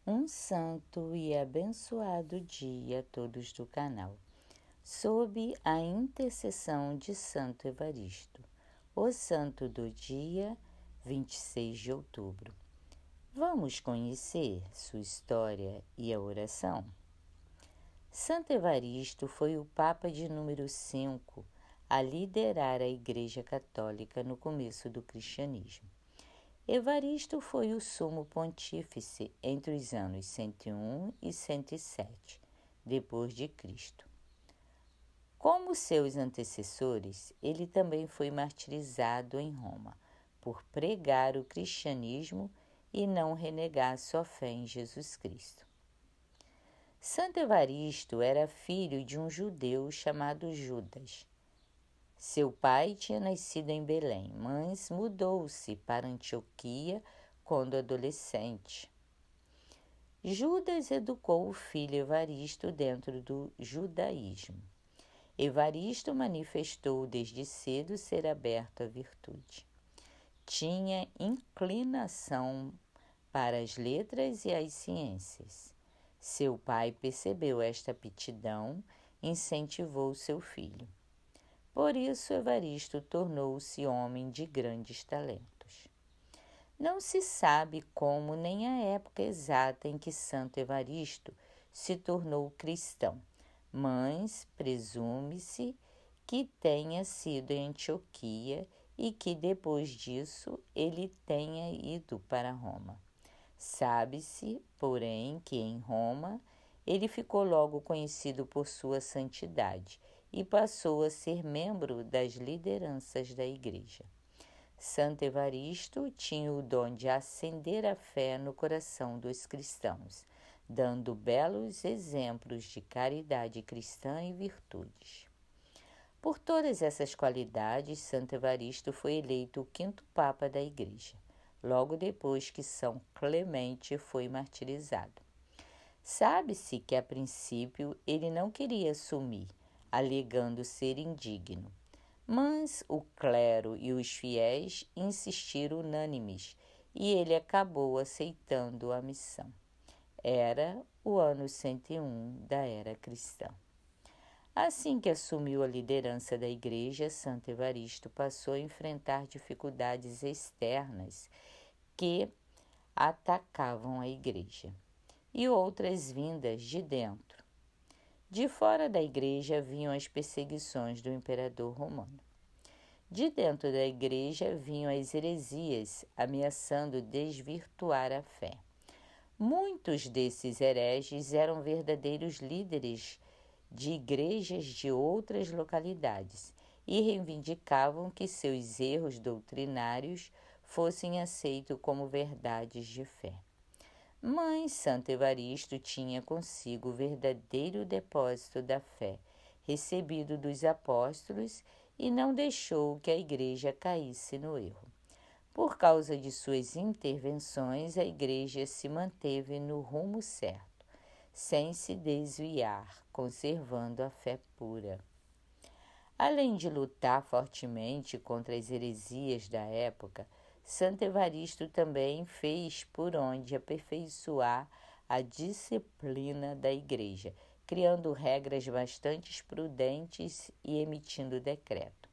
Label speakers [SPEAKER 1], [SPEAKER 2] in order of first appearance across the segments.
[SPEAKER 1] Um santo e abençoado dia a todos do canal, sob a intercessão de Santo Evaristo, o santo do dia 26 de outubro. Vamos conhecer sua história e a oração? Santo Evaristo foi o Papa de número 5 a liderar a Igreja Católica no começo do cristianismo. Evaristo foi o sumo pontífice entre os anos 101 e 107, depois de Cristo. Como seus antecessores, ele também foi martirizado em Roma, por pregar o cristianismo e não renegar sua fé em Jesus Cristo. Santo Evaristo era filho de um judeu chamado Judas. Seu pai tinha nascido em Belém, mas mudou-se para Antioquia quando adolescente. Judas educou o filho Evaristo dentro do judaísmo. Evaristo manifestou desde cedo ser aberto à virtude. Tinha inclinação para as letras e as ciências. Seu pai percebeu esta aptidão e incentivou seu filho. Por isso, Evaristo tornou-se homem de grandes talentos. Não se sabe como nem a época exata em que Santo Evaristo se tornou cristão, mas presume-se que tenha sido em Antioquia e que depois disso ele tenha ido para Roma. Sabe-se, porém, que em Roma ele ficou logo conhecido por sua santidade e passou a ser membro das lideranças da Igreja. Santo Evaristo tinha o dom de acender a fé no coração dos cristãos, dando belos exemplos de caridade cristã e virtudes. Por todas essas qualidades, Santo Evaristo foi eleito o 5º Papa da Igreja, logo depois que São Clemente foi martirizado. Sabe-se que, a princípio, ele não queria assumir, alegando ser indigno. Mas o clero e os fiéis insistiram unânimes e ele acabou aceitando a missão. Era o ano 101 da era cristã. Assim que assumiu a liderança da Igreja, Santo Evaristo passou a enfrentar dificuldades externas que atacavam a Igreja e outras vindas de dentro. De fora da Igreja vinham as perseguições do imperador romano. De dentro da Igreja vinham as heresias, ameaçando desvirtuar a fé. Muitos desses hereges eram verdadeiros líderes de igrejas de outras localidades e reivindicavam que seus erros doutrinários fossem aceitos como verdades de fé. Mas Santo Evaristo tinha consigo o verdadeiro depósito da fé, recebido dos apóstolos, e não deixou que a Igreja caísse no erro. Por causa de suas intervenções, a Igreja se manteve no rumo certo, sem se desviar, conservando a fé pura. Além de lutar fortemente contra as heresias da época, Santo Evaristo também fez por onde aperfeiçoar a disciplina da Igreja, criando regras bastante prudentes e emitindo decreto.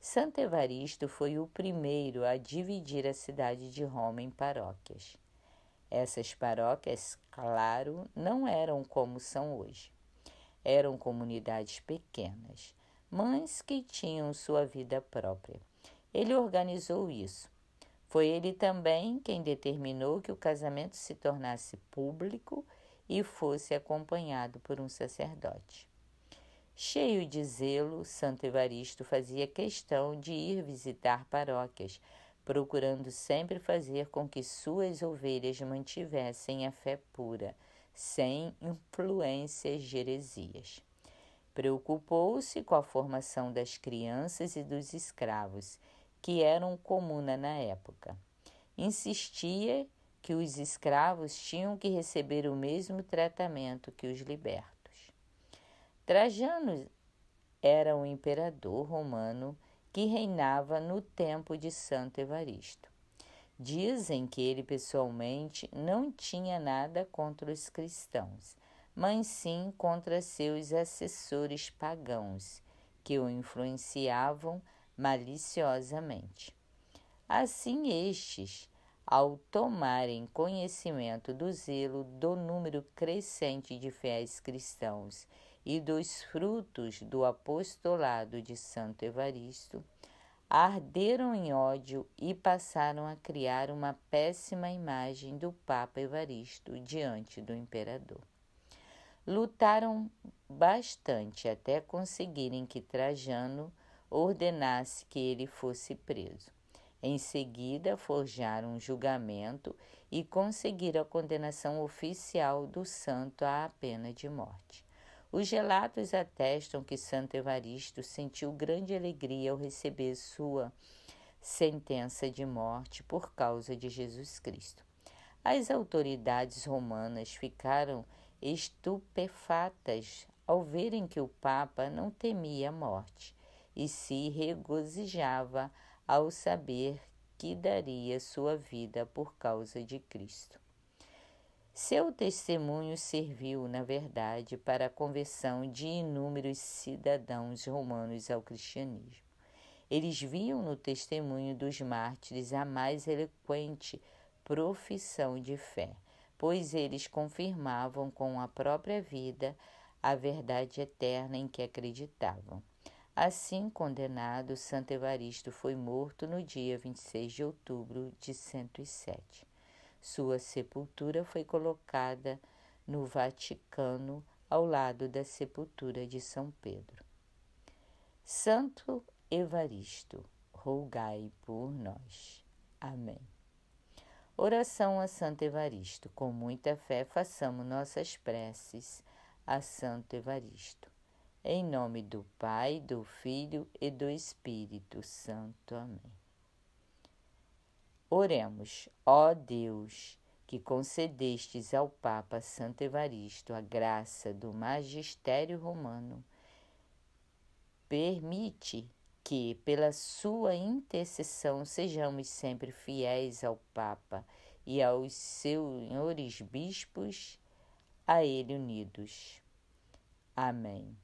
[SPEAKER 1] Santo Evaristo foi o primeiro a dividir a cidade de Roma em paróquias. Essas paróquias, claro, não eram como são hoje. Eram comunidades pequenas, mas que tinham sua vida própria. Ele organizou isso. Foi ele também quem determinou que o casamento se tornasse público e fosse acompanhado por um sacerdote. Cheio de zelo, Santo Evaristo fazia questão de ir visitar paróquias, procurando sempre fazer com que suas ovelhas mantivessem a fé pura, sem influências de heresias. Preocupou-se com a formação das crianças e dos escravos, que eram comuna na época. Insistia que os escravos tinham que receber o mesmo tratamento que os libertos. Trajano era um imperador romano que reinava no tempo de Santo Evaristo. Dizem que ele pessoalmente não tinha nada contra os cristãos, mas sim contra seus assessores pagãos, que o influenciavam maliciosamente. Assim, estes, ao tomarem conhecimento do zelo do número crescente de fiéis cristãos e dos frutos do apostolado de Santo Evaristo, arderam em ódio e passaram a criar uma péssima imagem do Papa Evaristo diante do imperador. Lutaram bastante até conseguirem que Trajano ordenasse que ele fosse preso. Em seguida, forjaram um julgamento e conseguiram a condenação oficial do santo à pena de morte. Os relatos atestam que Santo Evaristo sentiu grande alegria ao receber sua sentença de morte por causa de Jesus Cristo. As autoridades romanas ficaram estupefatas ao verem que o Papa não temia a morte e se regozijava ao saber que daria sua vida por causa de Cristo. Seu testemunho serviu, na verdade, para a conversão de inúmeros cidadãos romanos ao cristianismo. Eles viam no testemunho dos mártires a mais eloquente profissão de fé, pois eles confirmavam com a própria vida a verdade eterna em que acreditavam. Assim condenado, Santo Evaristo foi morto no dia 26 de outubro de 107. Sua sepultura foi colocada no Vaticano, ao lado da sepultura de São Pedro. Santo Evaristo, rogai por nós. Amém. Oração a Santo Evaristo. Com muita fé, façamos nossas preces a Santo Evaristo. Em nome do Pai, do Filho e do Espírito Santo. Amém. Oremos, ó Deus, que concedestes ao Papa Santo Evaristo a graça do magistério romano, permite que, pela sua intercessão, sejamos sempre fiéis ao Papa e aos senhores bispos, a ele unidos. Amém.